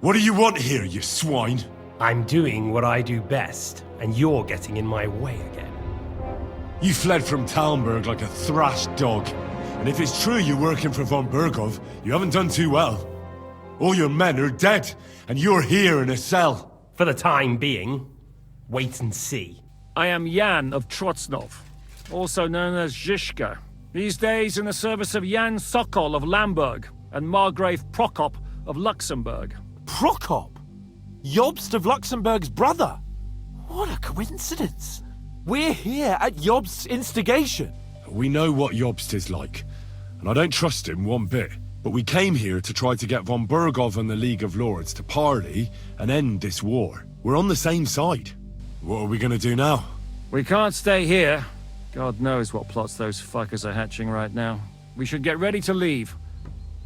What do you want here, you swine? I'm doing what I do best, and you're getting in my way again. You fled from Talmberg like a thrashed dog. And if it's true you're working for von Bergov, you haven't done too well. All your men are dead, and you're here in a cell. For the time being, wait and see. I am Jan of Trotznov, also known as Zizka. These days in the service of Jan Sokol of Lamberg and Margrave Prokop of Luxembourg. Prokop? Jobst of Luxembourg's brother? What a coincidence. We're here at Jobst's instigation. We know what Jobst is like, and I don't trust him one bit. But we came here to try to get von Bergov and the League of Lords to parley and end this war. We're on the same side. What are we gonna do now? We can't stay here. God knows what plots those fuckers are hatching right now. We should get ready to leave.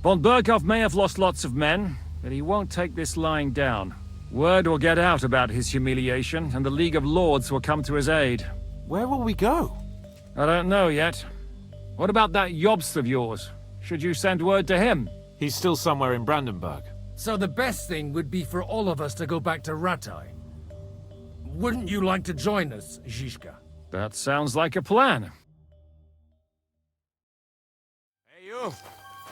Von Bergov may have lost lots of men, but he won't take this lying down. Word will get out about his humiliation, and the League of Lords will come to his aid. Where will we go? I don't know yet. What about that Jobst of yours? Should you send word to him? He's still somewhere in Brandenburg. So the best thing would be for all of us to go back to Rattay. Wouldn't you like to join us, Zizka? That sounds like a plan. Hey you!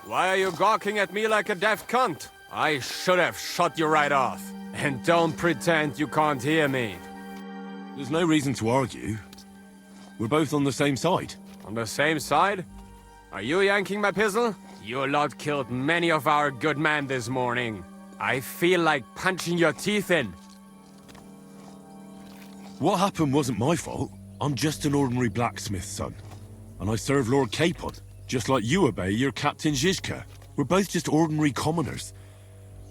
Why are you gawking at me like a deaf cunt? I should have shot you right off. And don't pretend you can't hear me. There's no reason to argue. We're both on the same side. On the same side? Are you yanking my pistol? You lot killed many of our good men this morning. I feel like punching your teeth in. What happened wasn't my fault. I'm just an ordinary blacksmith's son. And I serve Lord Capon, just like you obey your Captain Zizka. We're both just ordinary commoners.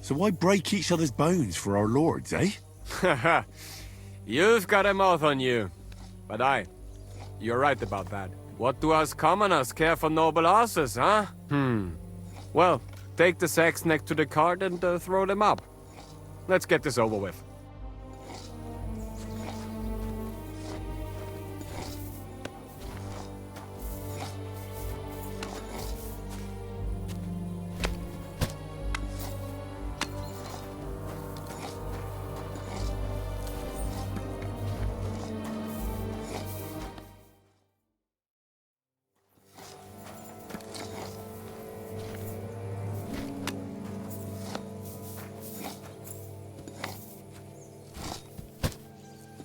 So why break each other's bones for our lords, eh? Haha. You've got a mouth on you. But you're right about that. What do us commoners care for noble asses, huh? Well, take the sacks next to the cart and throw them up. Let's get this over with.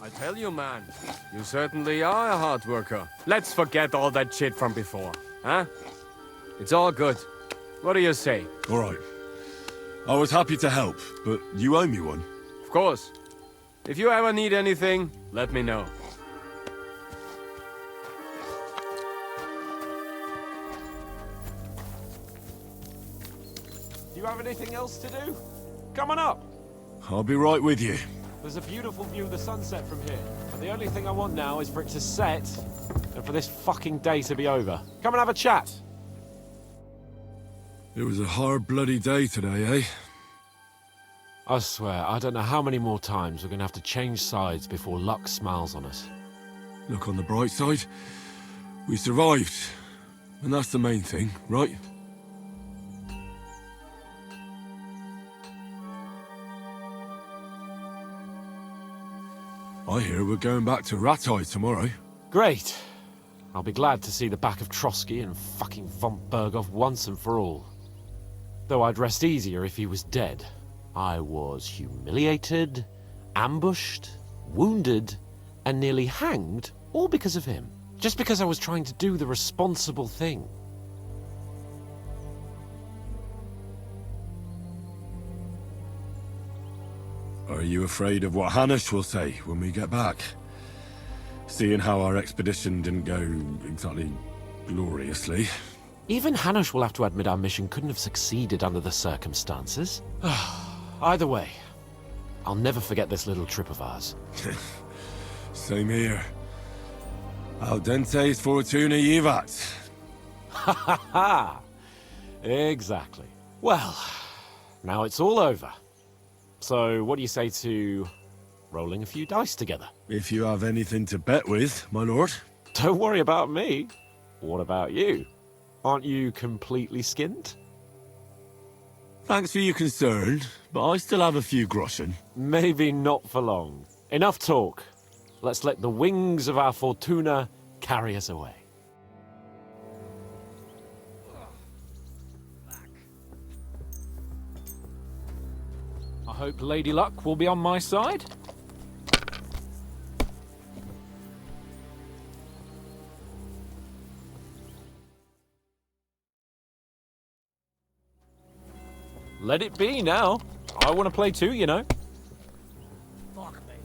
I tell you, man, you certainly are a hard worker. Let's forget all that shit from before, huh? It's all good. What do you say? All right. I was happy to help, but you owe me one. Of course. If you ever need anything, let me know. Do you have anything else to do? Come on up. I'll be right with you. There's a beautiful view of the sunset from here. And the only thing I want now is for it to set and for this fucking day to be over. Come and have a chat. It was a hard bloody day today, eh? I swear, I don't know how many more times we're gonna have to change sides before luck smiles on us. Look on the bright side. We survived. And that's the main thing, right? I hear we're going back to Rattay tomorrow. Great. I'll be glad to see the back of Trotsky and fucking von Bergov once and for all. Though I'd rest easier if he was dead. I was humiliated, ambushed, wounded, and nearly hanged, all because of him. Just because I was trying to do the responsible thing. Are you afraid of what Hanush will say when we get back? Seeing how our expedition didn't go exactly gloriously. Even Hanush will have to admit our mission couldn't have succeeded under the circumstances. Either way, I'll never forget this little trip of ours. Same here. Al dente's fortuna jivat. Ha ha ha! Exactly. Well, now it's all over. So, what do you say to rolling a few dice together? If you have anything to bet with, my lord. Don't worry about me. What about you? Aren't you completely skinned? Thanks for your concern, but I still have a few groschen. Maybe not for long. Enough talk. Let's let the wings of our Fortuna carry us away. I hope Lady Luck will be on my side. Let it be now. I want to play too, you know. Fuck me.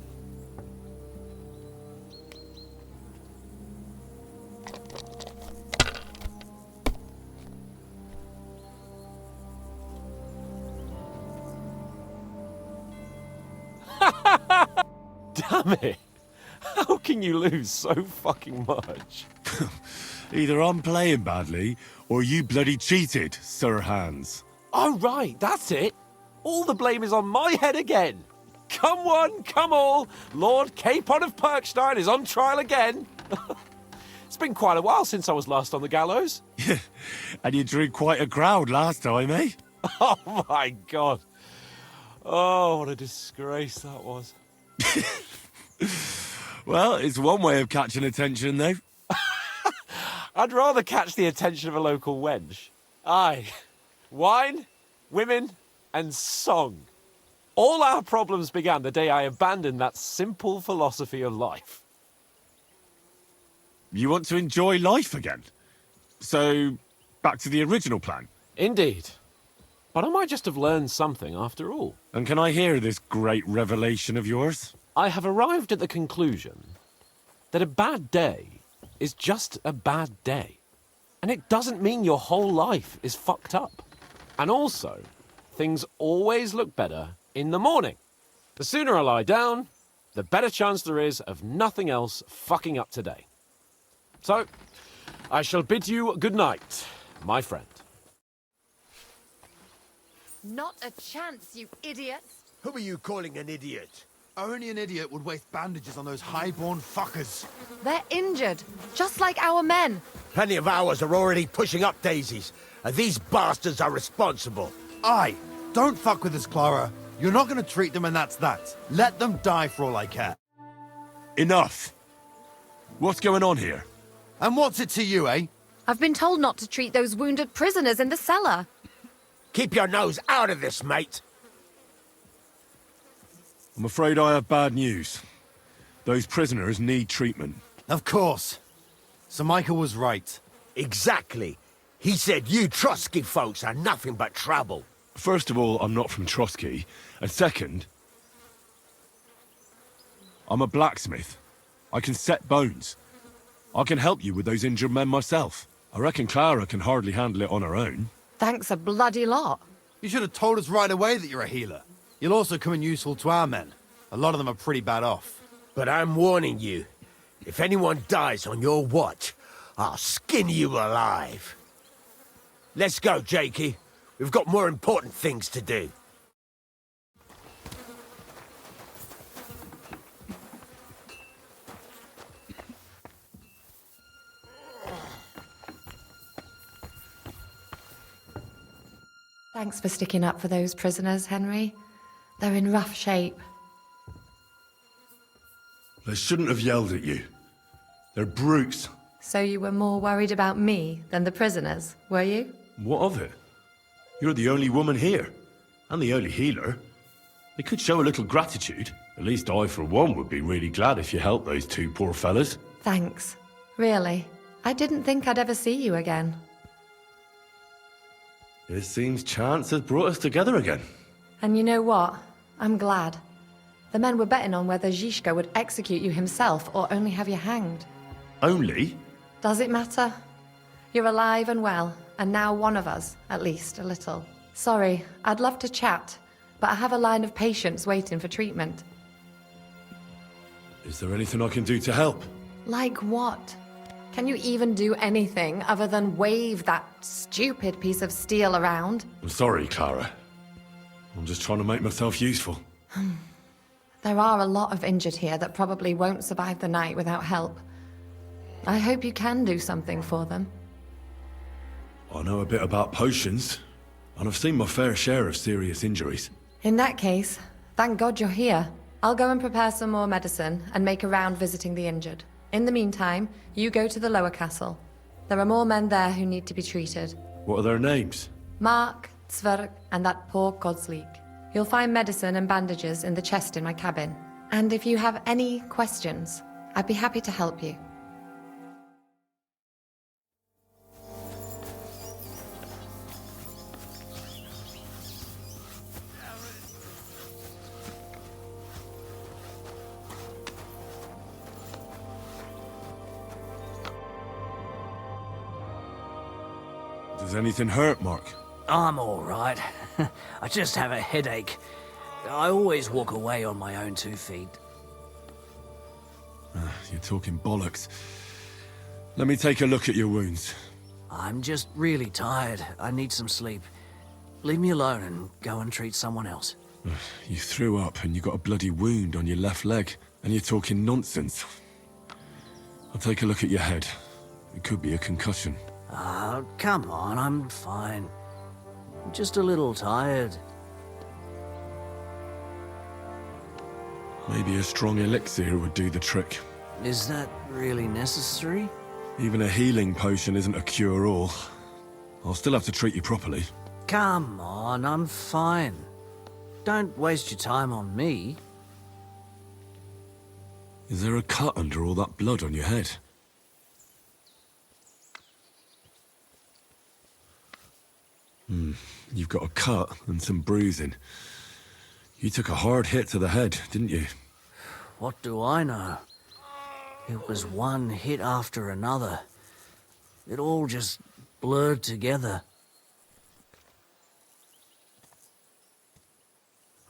Damn it! How can you lose so fucking much? Either I'm playing badly, or you bloody cheated, Sir Hans. Oh, right, that's it. All the blame is on my head again. Come one, come all. Lord Capon of Perkstein is on trial again. It's been quite a while since I was last on the gallows. And you drew quite a crowd last time, eh? Oh, my God. Oh, what a disgrace that was. Well, it's one way of catching attention, though. I'd rather catch the attention of a local wench. Aye. Wine, women, and song. All our problems began the day I abandoned that simple philosophy of life. You want to enjoy life again? So, back to the original plan. Indeed. But I might just have learned something after all. And can I hear this great revelation of yours? I have arrived at the conclusion that a bad day is just a bad day. And it doesn't mean your whole life is fucked up. And also, things always look better in the morning. The sooner I lie down, the better chance there is of nothing else fucking up today. So, I shall bid you good night, my friend. Not a chance, you idiots! Who are you calling an idiot? Only an idiot would waste bandages on those high-born fuckers. They're injured, just like our men. Plenty of ours are already pushing up daisies, and these bastards are responsible. Aye, don't fuck with us, Klara. You're not going to treat them and that's that. Let them die for all I care. Enough! What's going on here? And what's it to you, eh? I've been told not to treat those wounded prisoners in the cellar. Keep your nose out of this, mate. I'm afraid I have bad news. Those prisoners need treatment. Of course. Sir Michael was right. Exactly. He said you Trotsky folks are nothing but trouble. First of all, I'm not from Trotsky. And second, I'm a blacksmith. I can set bones. I can help you with those injured men myself. I reckon Klara can hardly handle it on her own. Thanks a bloody lot. You should have told us right away that you're a healer. You'll also come in useful to our men. A lot of them are pretty bad off. But I'm warning you, if anyone dies on your watch, I'll skin you alive. Let's go, Jakey. We've got more important things to do. Thanks for sticking up for those prisoners, Henry. They're in rough shape. They shouldn't have yelled at you. They're brutes. So you were more worried about me than the prisoners, were you? What of it? You're the only woman here, and the only healer. They could show a little gratitude. At least I, for one, would be really glad if you helped those two poor fellas. Thanks. Really. I didn't think I'd ever see you again. It seems chance has brought us together again. And you know what? I'm glad. The men were betting on whether Zizka would execute you himself or only have you hanged. Only? Does it matter? You're alive and well, and now one of us, at least a little. Sorry, I'd love to chat, but I have a line of patients waiting for treatment. Is there anything I can do to help? Like what? Can you even do anything other than wave that stupid piece of steel around? I'm sorry, Klara. I'm just trying to make myself useful. There are a lot of injured here that probably won't survive the night without help. I hope you can do something for them. I know a bit about potions. and I've seen my fair share of serious injuries. In that case, thank God you're here. I'll go and prepare some more medicine and make a round visiting the injured. In the meantime, you go to the lower castle. There are more men there who need to be treated. What are their names? Mark, Zverk, and that poor Godsleek. You'll find medicine and bandages in the chest in my cabin. And if you have any questions, I'd be happy to help you. Does anything hurt, Mark? I'm all right. I just have a headache. I always walk away on my own 2 feet. You're talking bollocks. Let me take a look at your wounds. I'm just really tired. I need some sleep. Leave me alone and go and treat someone else. You threw up and you got a bloody wound on your left leg, and you're talking nonsense. I'll take a look at your head. It could be a concussion. Come on, I'm fine. Just a little tired. Maybe a strong elixir would do the trick. Is that really necessary? Even a healing potion isn't a cure-all. I'll still have to treat you properly. Come on, I'm fine. Don't waste your time on me. Is there a cut under all that blood on your head? You've got a cut and some bruising. You took a hard hit to the head, didn't you? What do I know? It was one hit after another. It all just blurred together.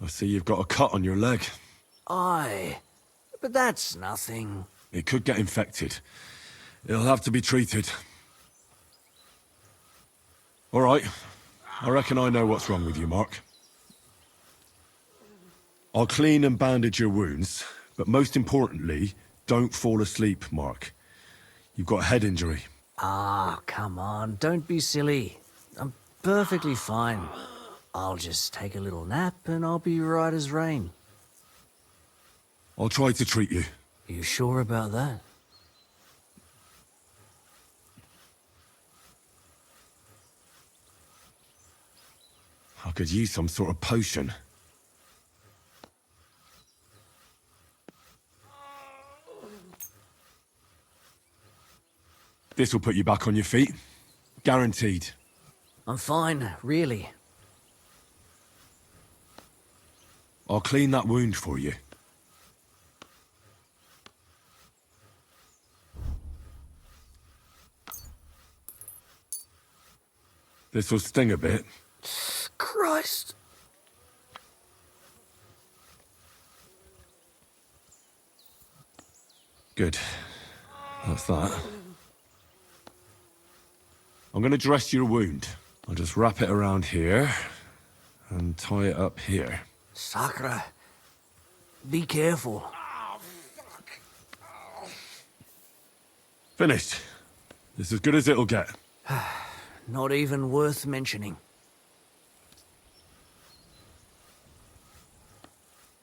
I see you've got a cut on your leg. Aye, but that's nothing. It could get infected. It'll have to be treated. All right. I reckon I know what's wrong with you, Mark. I'll clean and bandage your wounds, but most importantly, don't fall asleep, Mark. You've got a head injury. Come on, don't be silly. I'm perfectly fine. I'll just take a little nap and I'll be right as rain. I'll try to treat you. You sure about that? I could use some sort of potion. This will put you back on your feet. Guaranteed. I'm fine, really. I'll clean that wound for you. This will sting a bit. Christ. Good. That's that. I'm going to dress your wound. I'll just wrap it around here and tie it up here. Sakra. Be careful. Finished. This is as good as it'll get. Not even worth mentioning.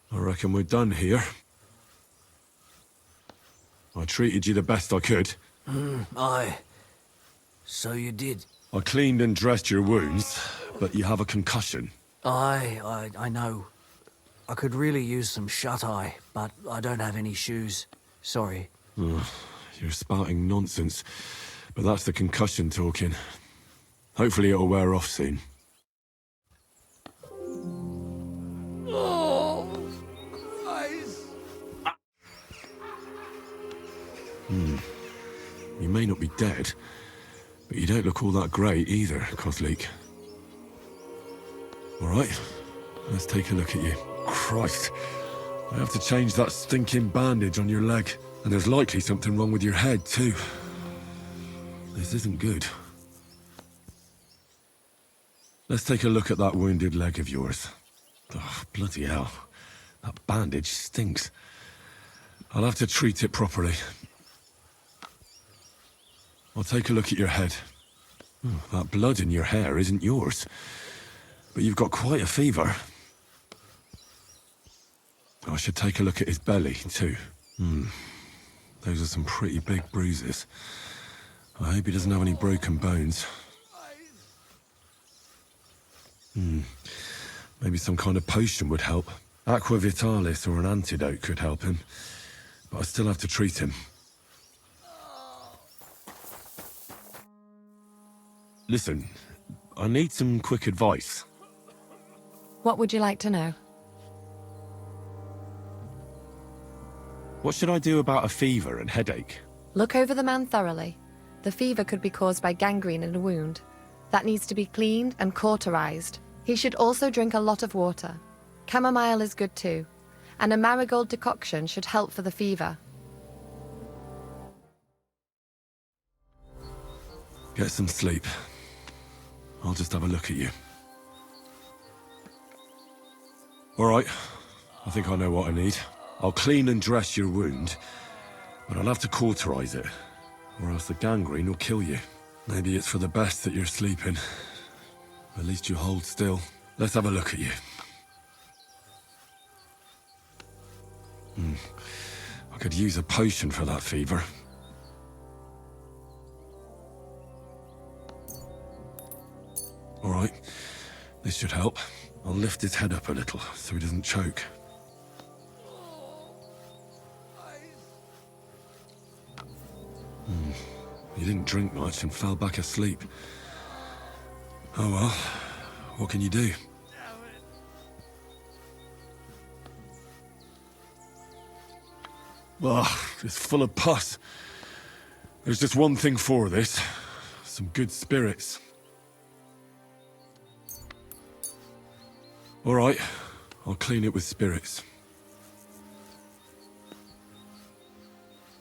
I reckon we're done here. I treated you the best I could. Aye. So you did. I cleaned and dressed your wounds, but you have a concussion. Aye, I know. I could really use some shut-eye, but I don't have any shoes. Sorry. You're spouting nonsense, but that's the concussion talking. Hopefully it'll wear off soon. Oh, Christ. You may not be dead, but you don't look all that great either, Kozlik. All right, let's take a look at you. Christ, I have to change that stinking bandage on your leg, and there's likely something wrong with your head too. This isn't good. Let's take a look at that wounded leg of yours. Oh, bloody hell. That bandage stinks. I'll have to treat it properly. I'll take a look at your head. That blood in your hair isn't yours. But you've got quite a fever. I should take a look at his belly, too. Those are some pretty big bruises. I hope he doesn't have any broken bones. Maybe some kind of potion would help. Aqua Vitalis or an antidote could help him. But I still have to treat him. Listen, I need some quick advice. What would you like to know? What should I do about a fever and headache? Look over the man thoroughly. The fever could be caused by gangrene in a wound. That needs to be cleaned and cauterized. He should also drink a lot of water. Chamomile is good too. And a marigold decoction should help for the fever. Get some sleep. I'll just have a look at you. All right, I think I know what I need. I'll clean and dress your wound, but I'll have to cauterize it, or else the gangrene will kill you. Maybe it's for the best that you're sleeping. At least you hold still. Let's have a look at you. I could use a potion for that fever. All right, this should help. I'll lift his head up a little so he doesn't choke. He didn't drink much and fell back asleep. Oh well, what can you do? Ugh, it's full of pus. There's just one thing for this. Some good spirits. All right, I'll clean it with spirits.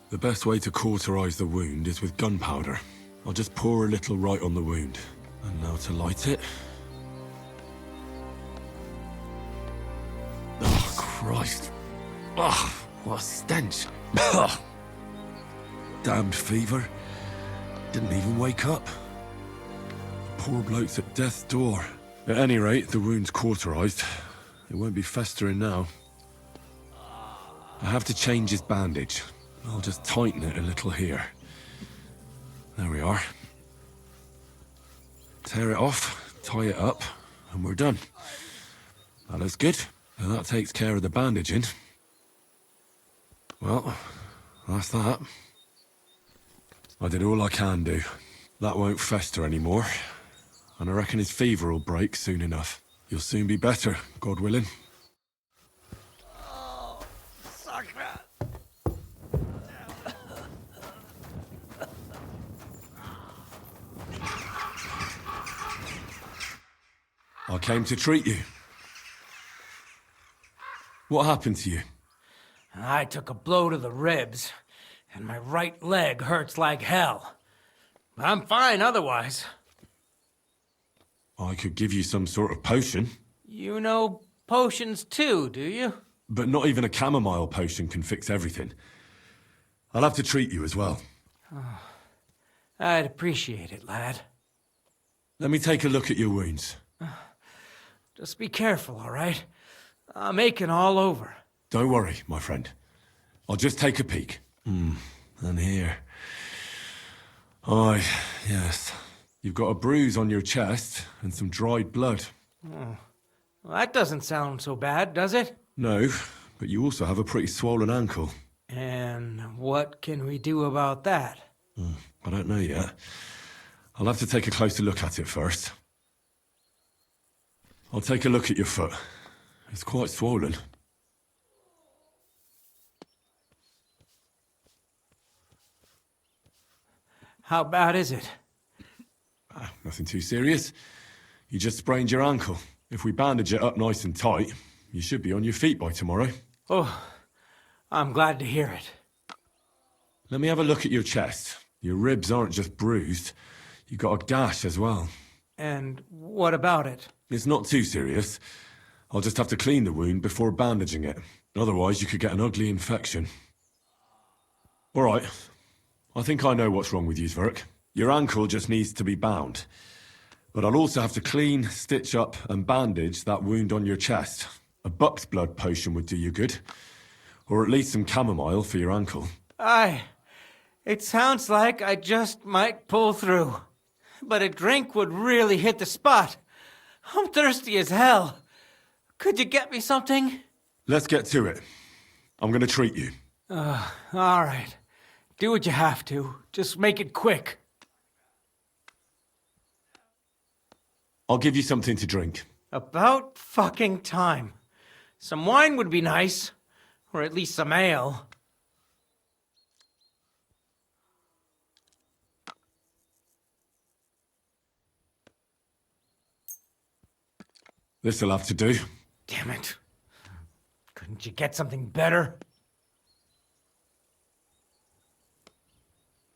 The best way to cauterize the wound is with gunpowder. I'll just pour a little right on the wound. And now to light it. Oh, Christ. Ugh, what a stench. Ugh. Damned fever. Didn't even wake up. Poor bloke's at death's door. At any rate, the wound's cauterized. It won't be festering now. I have to change his bandage. I'll just tighten it a little here. There we are. Tear it off, tie it up, and we're done. That looks good. And that takes care of the bandaging. Well, that's that. I did all I can do. That won't fester anymore. And I reckon his fever will break soon enough. You'll soon be better, God willing. I came to treat you. What happened to you? I took a blow to the ribs, and my right leg hurts like hell. I'm fine otherwise. I could give you some sort of potion. You know potions too, do you? But not even a chamomile potion can fix everything. I'll have to treat you as well. Oh, I'd appreciate it, lad. Let me take a look at your wounds. Just be careful, all right? I'm aching all over. Don't worry, my friend. I'll just take a peek. And here. Aye, yes. You've got a bruise on your chest and some dried blood. Oh. Well, that doesn't sound so bad, does it? No, but you also have a pretty swollen ankle. And what can we do about that? I don't know yet. I'll have to take a closer look at it first. I'll take a look at your foot. It's quite swollen. How bad is it? Nothing too serious. You just sprained your ankle. If we bandage it up nice and tight, you should be on your feet by tomorrow. Oh, I'm glad to hear it. Let me have a look at your chest. Your ribs aren't just bruised. You've got a gash as well. And what about it? It's not too serious. I'll just have to clean the wound before bandaging it. Otherwise, you could get an ugly infection. All right. I think I know what's wrong with you, Zverk. Your ankle just needs to be bound. But I'll also have to clean, stitch up, and bandage that wound on your chest. A buck's blood potion would do you good. Or at least some chamomile for your ankle. It sounds like I just might pull through. But a drink would really hit the spot. I'm thirsty as hell. Could you get me something? Let's get to it. I'm gonna treat you. All right. Do what you have to. Just make it quick. I'll give you something to drink. About fucking time. Some wine would be nice. Or at least some ale. This'll have to do. Damn it. Couldn't you get something better?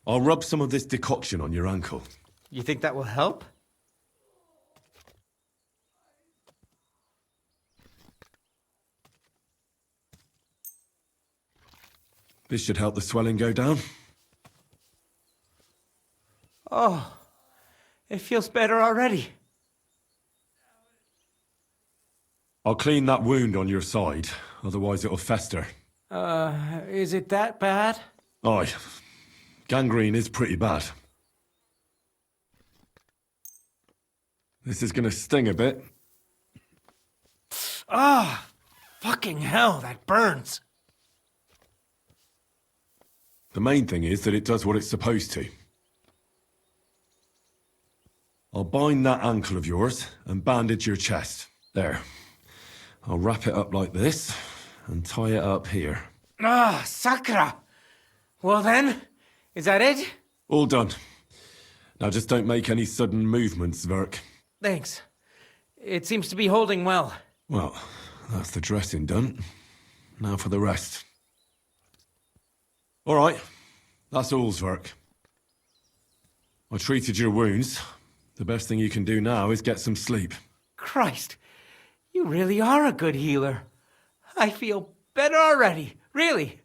I'll rub some of this decoction on your ankle. You think that will help? This should help the swelling go down. Oh, it feels better already. I'll clean that wound on your side, otherwise it'll fester. Is it that bad? Aye. Gangrene is pretty bad. This is gonna sting a bit. Fucking hell, that burns. The main thing is that it does what it's supposed to. I'll bind that ankle of yours and bandage your chest. There. I'll wrap it up like this and tie it up here. Sakra! Well then, is that it? All done. Now just don't make any sudden movements, Verk. Thanks. It seems to be holding well. Well, that's the dressing done. Now for the rest. All right. That's all, Zverk. I treated your wounds. The best thing you can do now is get some sleep. Christ, you really are a good healer. I feel better already, really.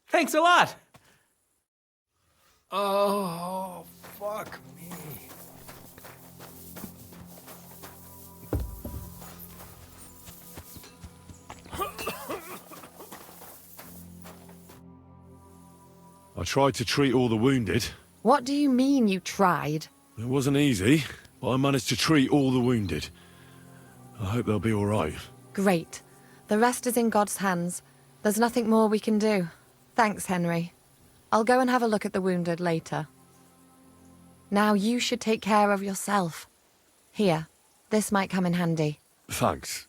Thanks a lot. Oh, fuck me. I tried to treat all the wounded. What do you mean you tried? It wasn't easy, but I managed to treat all the wounded. I hope they'll be all right. Great. The rest is in God's hands. There's nothing more we can do. Thanks, Henry. I'll go and have a look at the wounded later. Now you should take care of yourself. Here, this might come in handy. Thanks.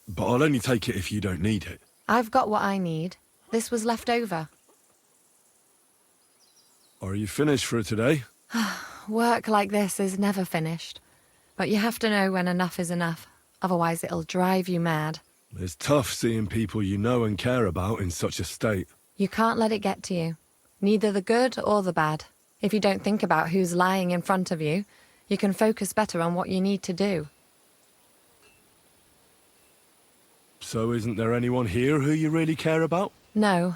But I'll only take it if you don't need it. I've got what I need. This was left over. Are you finished for today? Work like this is never finished. But you have to know when enough is enough. Otherwise it'll drive you mad. It's tough seeing people you know and care about in such a state. You can't let it get to you. Neither the good or the bad. If you don't think about who's lying in front of you, you can focus better on what you need to do. So isn't there anyone here who you really care about? No.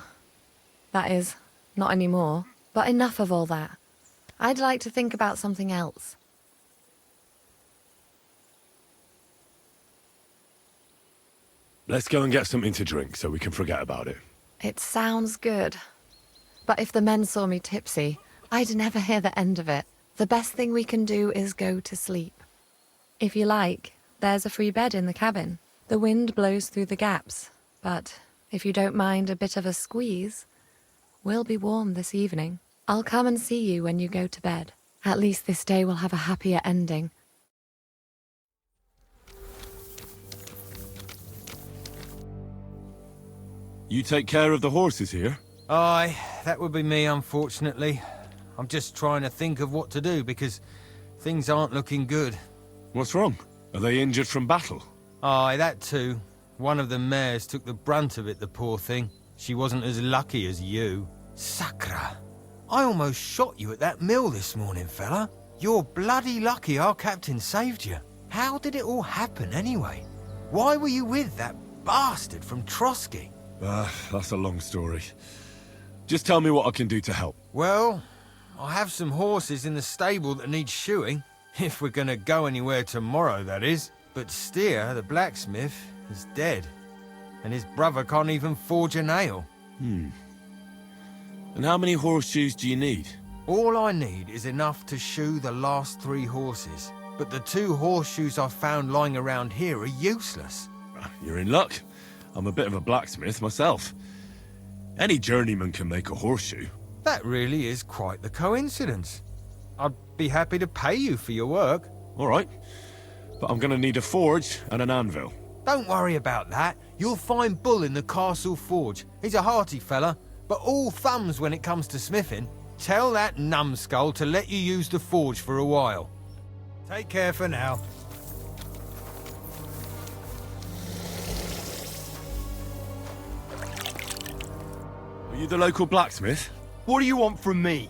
That is, not anymore. But enough of all that. I'd like to think about something else. Let's go and get something to drink so we can forget about it. It sounds good. But if the men saw me tipsy, I'd never hear the end of it. The best thing we can do is go to sleep. If you like, there's a free bed in the cabin. The wind blows through the gaps, but if you don't mind a bit of a squeeze, we'll be warm this evening. I'll come and see you when you go to bed. At least this day will have a happier ending. You take care of the horses here? Aye, that would be me, unfortunately. I'm just trying to think of what to do, because things aren't looking good. What's wrong? Are they injured from battle? Aye, that too. One of the mares took the brunt of it, the poor thing. She wasn't as lucky as you. Sakra! I almost shot you at that mill this morning, fella. You're bloody lucky our captain saved you. How did it all happen, anyway? Why were you with that bastard from Trotsky? That's a long story. Just tell me what I can do to help. Well, I have some horses in the stable that need shoeing. If we're gonna go anywhere tomorrow, that is. But Steer, the blacksmith, is dead. And his brother can't even forge a nail. And how many horseshoes do you need? All I need is enough to shoe the last 3 horses. But the 2 horseshoes I found lying around here are useless. You're in luck. I'm a bit of a blacksmith myself. Any journeyman can make a horseshoe. That really is quite the coincidence. I'd be happy to pay you for your work. All right. But I'm gonna need a forge and an anvil. Don't worry about that. You'll find Bull in the castle forge. He's a hearty fella, but all thumbs when it comes to smithing. Tell that numbskull to let you use the forge for a while. Take care for now. Are you the local blacksmith? What do you want from me?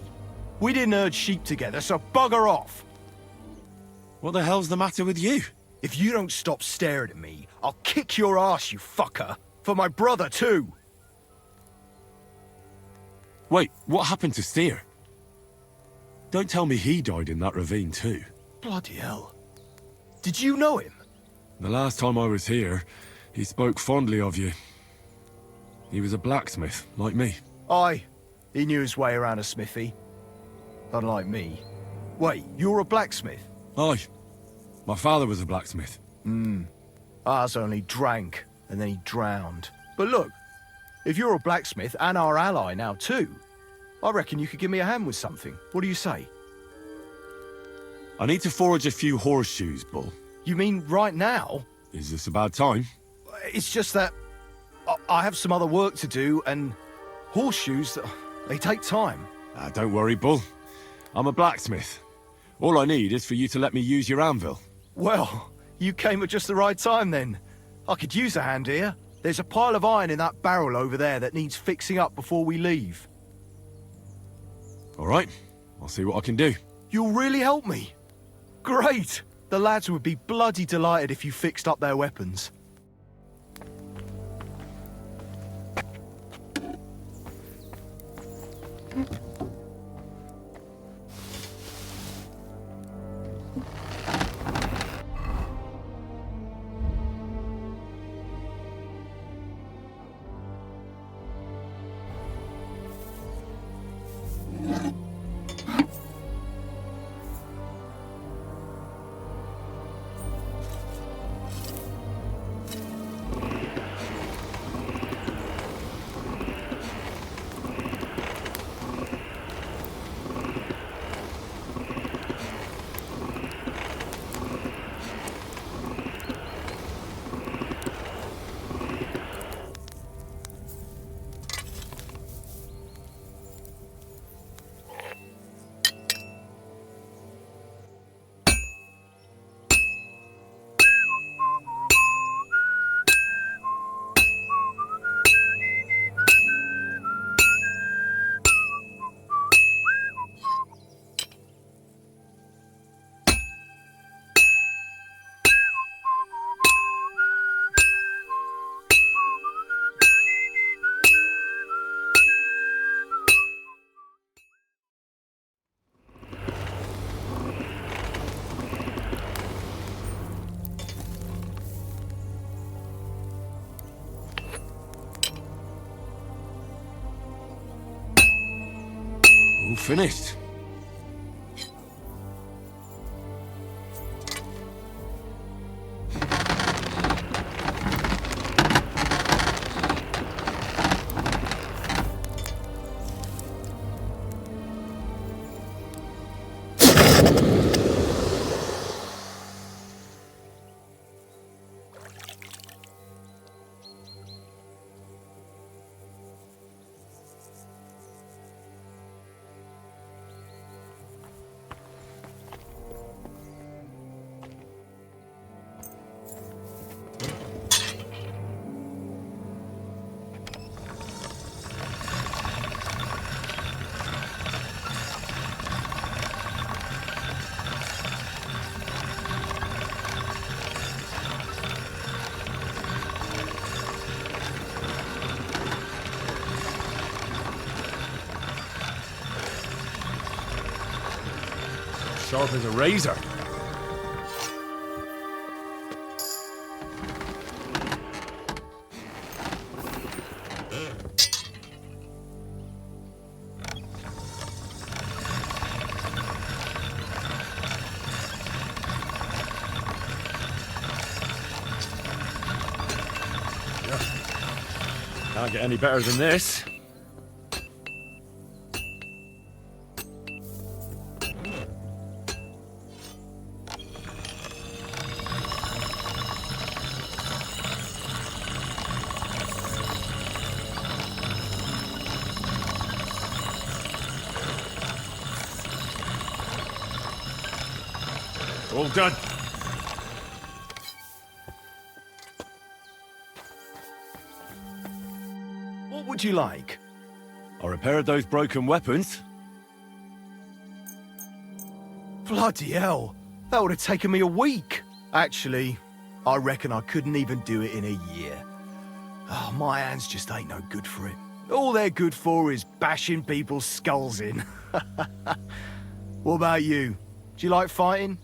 We didn't herd sheep together, so bugger off. What the hell's the matter with you? If you don't stop staring at me, I'll kick your ass, you fucker. For my brother, too. Wait, what happened to Steer? Don't tell me he died in that ravine too. Bloody hell. Did you know him? The last time I was here, he spoke fondly of you. He was a blacksmith, like me. Aye. He knew his way around a smithy. Unlike me. Wait, you're a blacksmith? Aye. My father was a blacksmith. Ours only drank, and then he drowned. But look, if you're a blacksmith and our ally now too, I reckon you could give me a hand with something. What do you say? I need to forge a few horseshoes, Bull. You mean right now? Is this a bad time? It's just that I have some other work to do, and horseshoes, they take time. Don't worry, Bull. I'm a blacksmith. All I need is for you to let me use your anvil. Well, you came at just the right time then. I could use a hand here. There's a pile of iron in that barrel over there that needs fixing up before we leave. All right, I'll see what I can do. You'll really help me? Great! The lads would be bloody delighted if you fixed up their weapons. All finished. Sharp as a razor. Can't get any better than this. All done. What would you like? I repaired those broken weapons. Bloody hell. That would have taken me a week. Actually, I reckon I couldn't even do it in a year. Oh, my hands just ain't no good for it. All they're good for is bashing people's skulls in. What about you? Do you like fighting?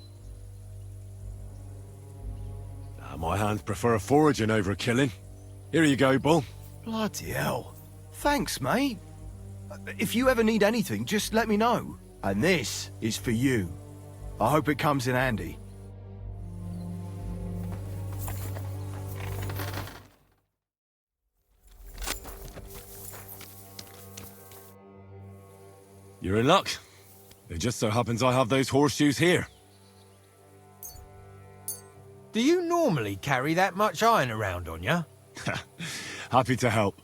My hands prefer foraging over killing. Here you go, Bull. Bloody hell. Thanks, mate. If you ever need anything, just let me know. And this is for you. I hope it comes in handy. You're in luck. It just so happens I have those horseshoes here. Do you normally carry that much iron around on you? Happy to help.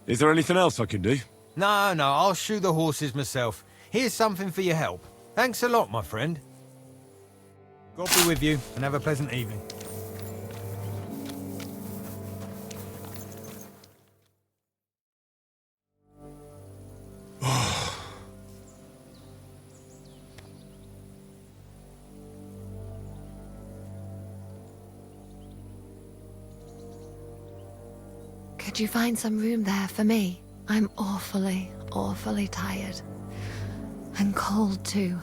Is there anything else I can do? No, I'll shoe the horses myself. Here's something for your help. Thanks a lot, my friend. God be with you, and have a pleasant evening. Could you find some room there for me? I'm awfully, awfully tired. And cold, too.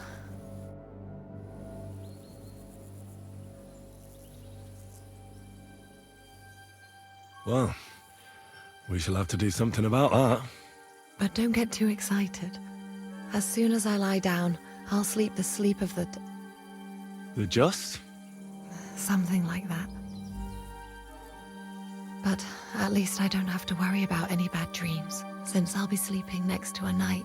Well, we shall have to do something about that. But don't get too excited. As soon as I lie down, I'll sleep the sleep of the... The just? Something like that. But at least I don't have to worry about any bad dreams, since I'll be sleeping next to a knight.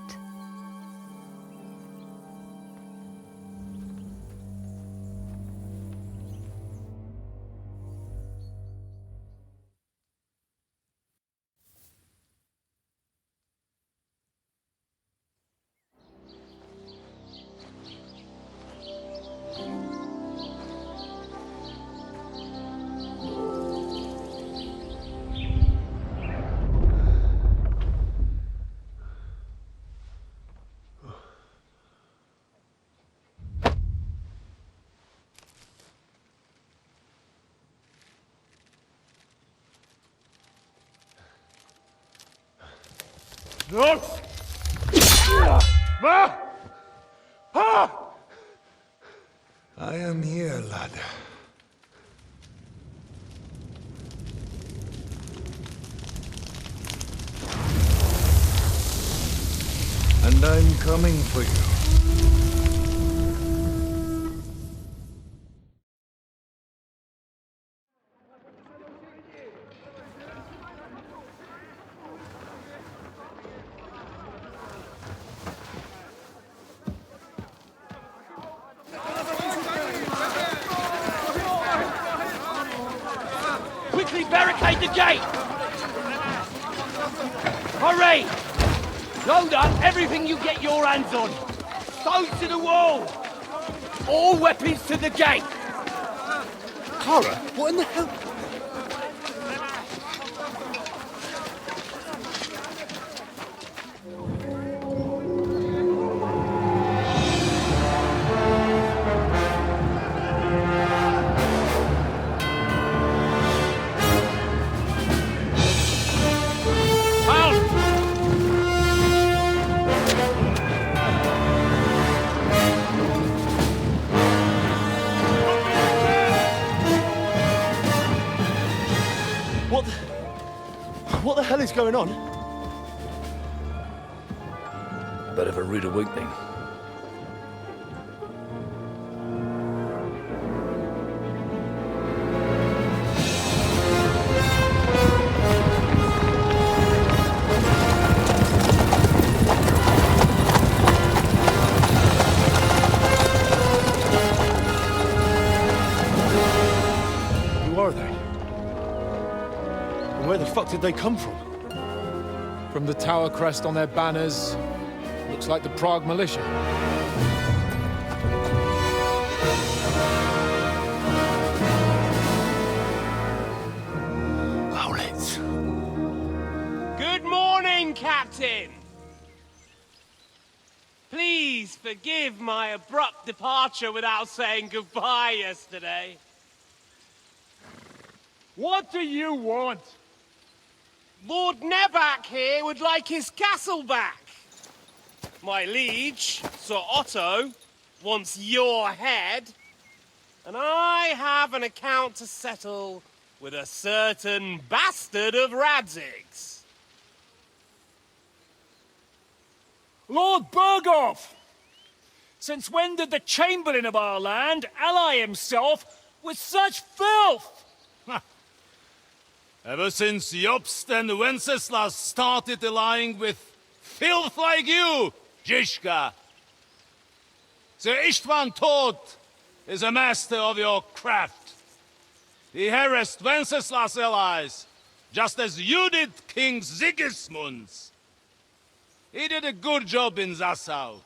No! I am here, lad. And I'm coming for you. Quickly barricade the gate! Hurry! Load up everything you get your hands on. Stones to the wall! All weapons to the gate! Klara, what in the hell? What the hell is going on? Bit of a rude awakening. Where the fuck did they come from? From the tower crest on their banners, looks like the Prague militia. Owlets. Good morning, Captain! Please forgive my abrupt departure without saying goodbye yesterday. What do you want? Lord Nebak here would like his castle back. My liege, Sir Otto, wants your head. And I have an account to settle with a certain bastard of Radzig's. Lord Berghoff! Since when did the Chamberlain of our land ally himself with such filth? Ever since Jobst and Wenceslas started allying with filth like you, Zizka. Sir Istvan Tod is a master of your craft. He harassed Wenceslas' allies, just as you did King Sigismund's. He did a good job in Zassau,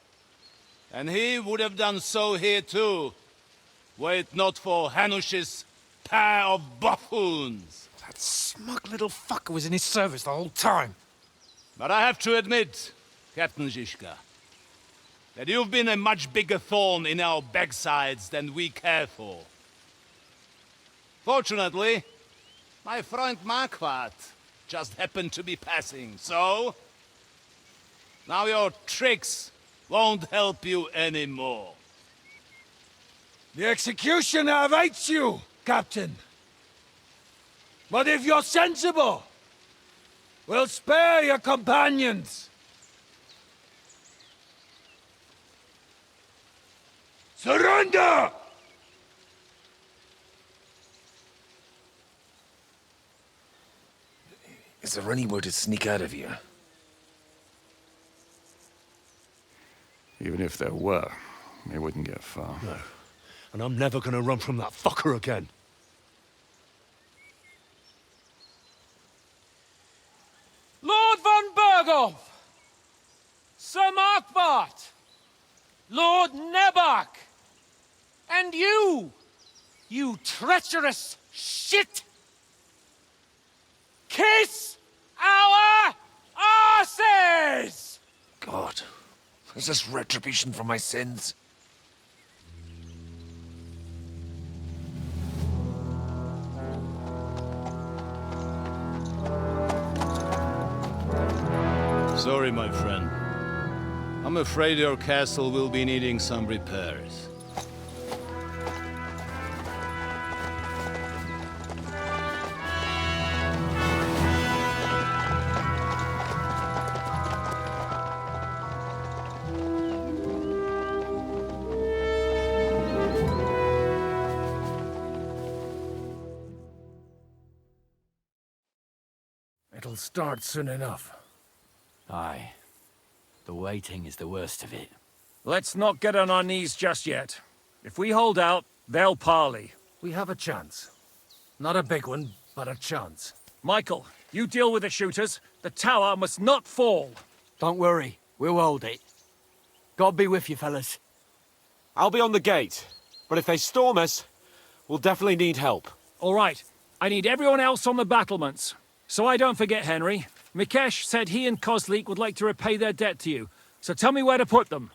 and he would have done so here too, were it not for Hanush's pair of buffoons. That smug little fucker was in his service the whole time. But I have to admit, Captain Zizka, that you've been a much bigger thorn in our backsides than we care for. Fortunately, my friend Marquardt just happened to be passing, so... now your tricks won't help you anymore. The executioner awaits you, Captain. But if you're sensible, we'll spare your companions. Surrender! Is there any way to sneak out of here? Even if there were, they wouldn't get far. No. And I'm never gonna run from that fucker again. Lord von Berghoff! Sir Marquardt! Lord Nebak! And you! You treacherous shit! Kiss our asses! God, is this retribution for my sins? Sorry, my friend. I'm afraid your castle will be needing some repairs. It'll start soon enough. Aye. The waiting is the worst of it. Let's not get on our knees just yet. If we hold out, they'll parley. We have a chance. Not a big one, but a chance. Michael, you deal with the shooters. The tower must not fall. Don't worry, we'll hold it. God be with you, fellas. I'll be on the gate, but if they storm us, we'll definitely need help. All right, I need everyone else on the battlements. So I don't forget, Henry. Mikesh said he and Kozlik would like to repay their debt to you, so tell me where to put them.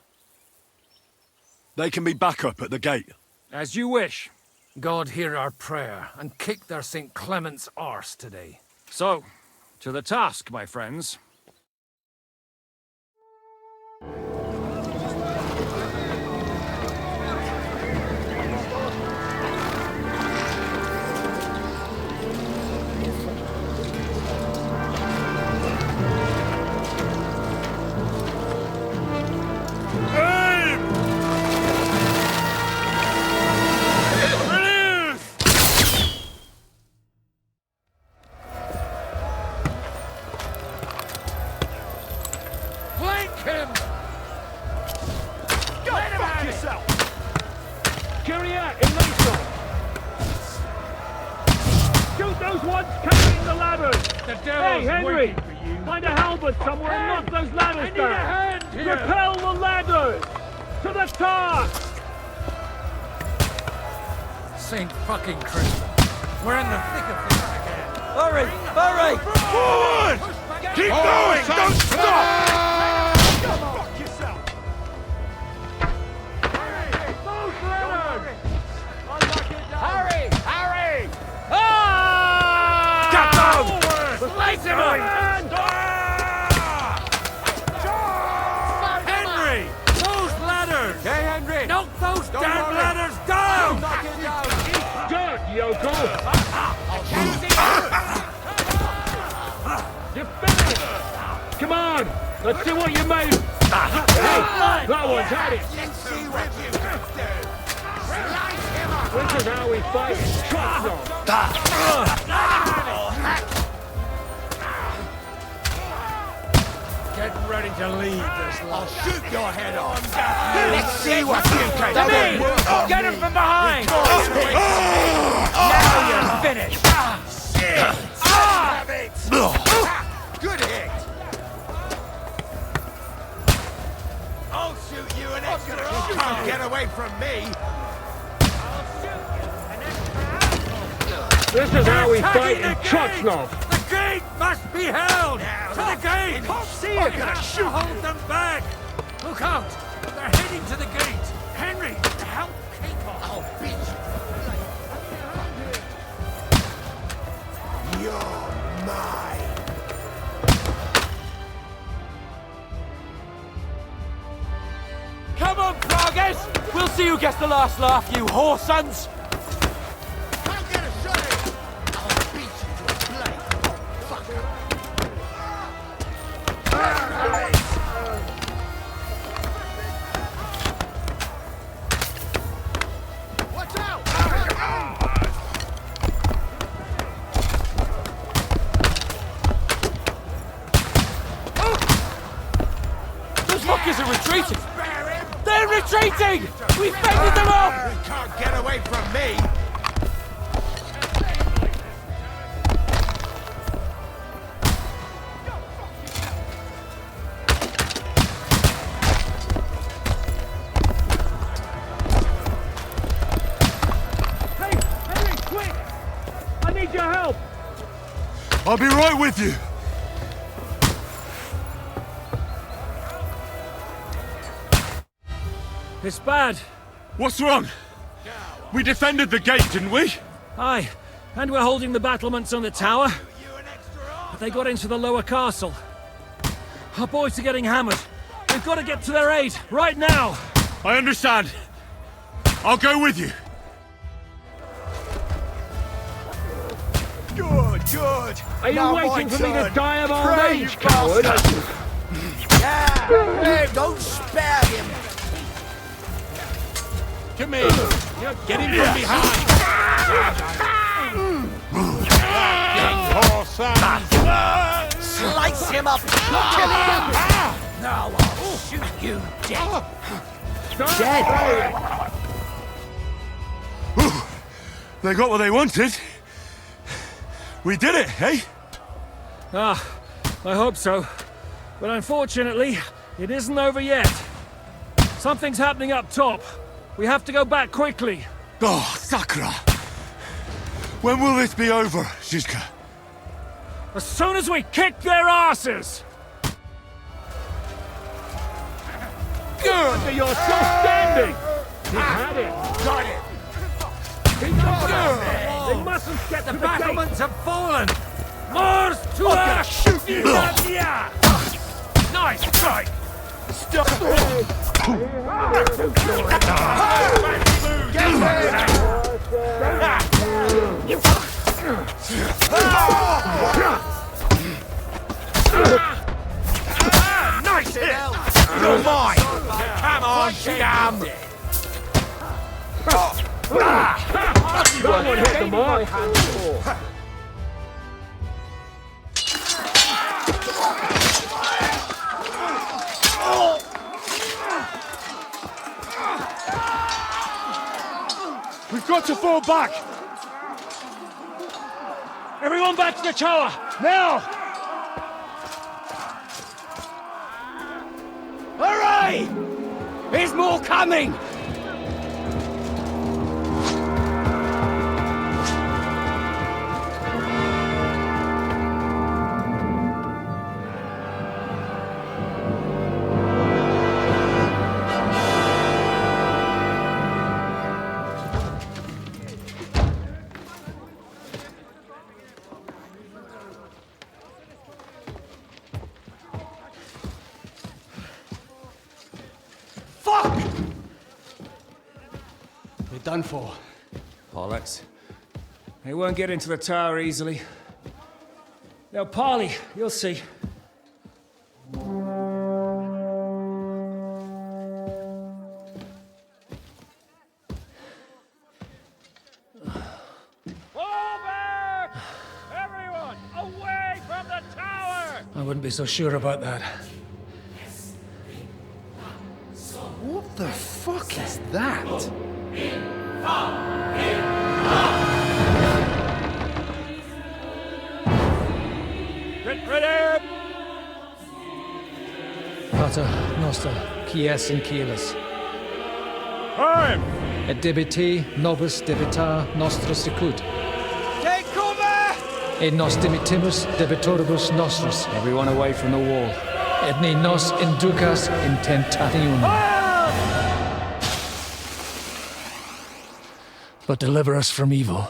They can be back up at the gate. As you wish. God hear our prayer, and kick their St. Clement's arse today. So, to the task, my friends. Shoot those ones carrying the ladders! The Hey, devil's Henry! waiting for you. Find a halberd somewhere and knock those ladders down! Repel the ladders! To the top! Saint fucking Christmas. We're in the thick of things again. Hurry! Hurry! Forward! Keep going! Don't stop! Fuck yourself! Hurry! Hurry! Ah! Capon! Slice him up! Henry! Those ladders! Hey, Henry! Knock those Don't damn worry. ladders down! Knock it down! Good, Yoko! You're finished! Come on! Let's see what you made! Hey, that one's had it! Let's see what you can do! Slice him up! This is how we fight! Trust them! Get ready to leave this I'll life. shoot your head off! Let's see what you can Come do! in! Get him from behind! Now you're finished! Good hit! I'll shoot you an extra! You can't get away from me! This is how we fight in Trotsnov! The gate must be held! To the gate! See you gonna shoot! Hold them back! Look out! They're heading to the gate! Henry, help Capon! I'll beat you! You're mine! Come on, Pragas! We'll see who gets the last laugh, you whore sons! I'll get a shot at you! I'll beat you to a blade! Fucker! Watch out! Those fuckers are retreating! They're retreating! We fended them off! You can't get away from me! Hey, Henry, quick! I need your help! I'll be right with you. It's bad. What's wrong? We defended the gate, didn't we? Aye, and we're holding the battlements on the tower. But they got into the lower castle. Our boys are getting hammered. We've got to get to their aid, right now! I understand. I'll go with you. Good, good! Are you Now waiting my for me to turn. die of old Pray, age, you coward? bastard. Yeah! Hey, don't spare him! Come in. Get him from behind. Poor son. Slice him up! Kill him! Now I'll shoot you dead! Dead? They got what they wanted. We did it, eh? Ah, I hope so. But unfortunately, it isn't over yet. Something's happening up top. We have to go back quickly. Oh, Sakra! When will this be over, Zizka? As soon as we kick their asses! Good! You're still standing! You had it! Got it! Keep going! They mustn't get to the battlements gate! have fallen! Mars to I'll us! shoot you! Nice strike! Stop! Nice hit! You're mine! Come on, scum! Someone hit the mark! We've got to fall back! Everyone back to the tower! Now! Hurry! There's more coming! Done for. Bollocks. They won't get into the tower easily. Now, parley, you'll see. Everyone, away from the tower! I wouldn't be so sure about that. What the fuck is that? Get ready! Pater Noster, Kies in Kielis. Time! Et debiti nobis debita nostris sicut. Take cover! Et nos dimitimus debitoribus nostris. Everyone away from the wall. Et ne nos inducas in tentationem. But deliver us from evil.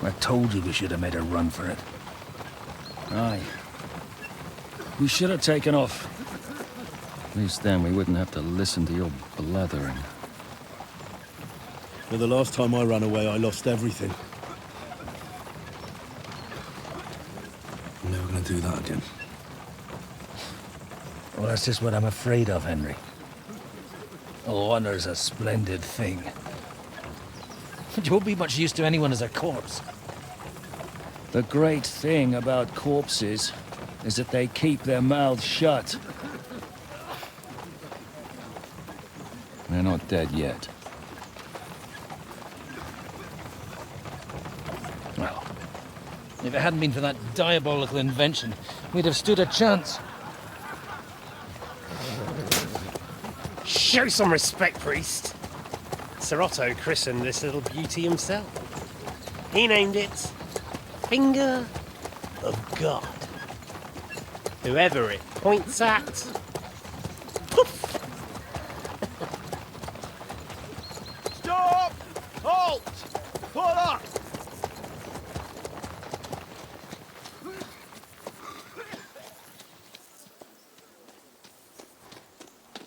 I told you we should have made a run for it. Aye. We should have taken off. At least then we wouldn't have to listen to your blathering. Well, the last time I ran away, I lost everything. I'm never gonna do that again. Well, that's just what I'm afraid of, Henry. Honor's a splendid thing. But you won't be much use to anyone as a corpse. The great thing about corpses is that they keep their mouths shut. They're not dead yet. Well, if it hadn't been for that diabolical invention, we'd have stood a chance. Show some respect, priest. Sir Otto christened this little beauty himself. He named it Finger of God. Whoever it points at, poof! Stop! Halt! Pull up!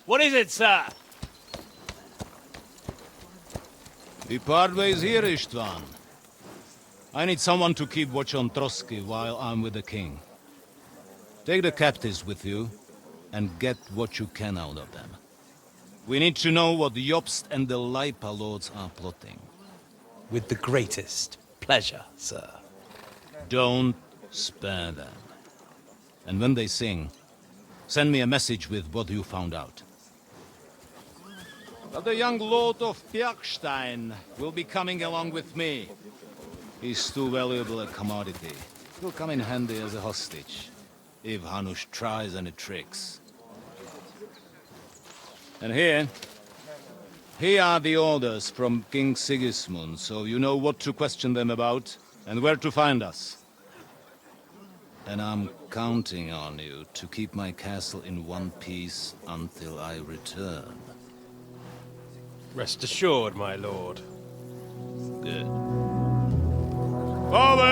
What is it, sir? We part ways here, Istvan. I need someone to keep watch on Trotsky while I'm with the king. Take the captives with you, and get what you can out of them. We need to know what the Jobst and the Leipa lords are plotting. With the greatest pleasure, sir. Don't spare them. And when they sing, send me a message with what you found out. But the young lord of Bjergstein will be coming along with me. He's too valuable a commodity. He'll come in handy as a hostage, if Hanush tries any tricks. And here are the orders from King Sigismund, so you know what to question them about, and where to find us. And I'm counting on you to keep my castle in one piece until I return. Rest assured, my lord. Good. Forward!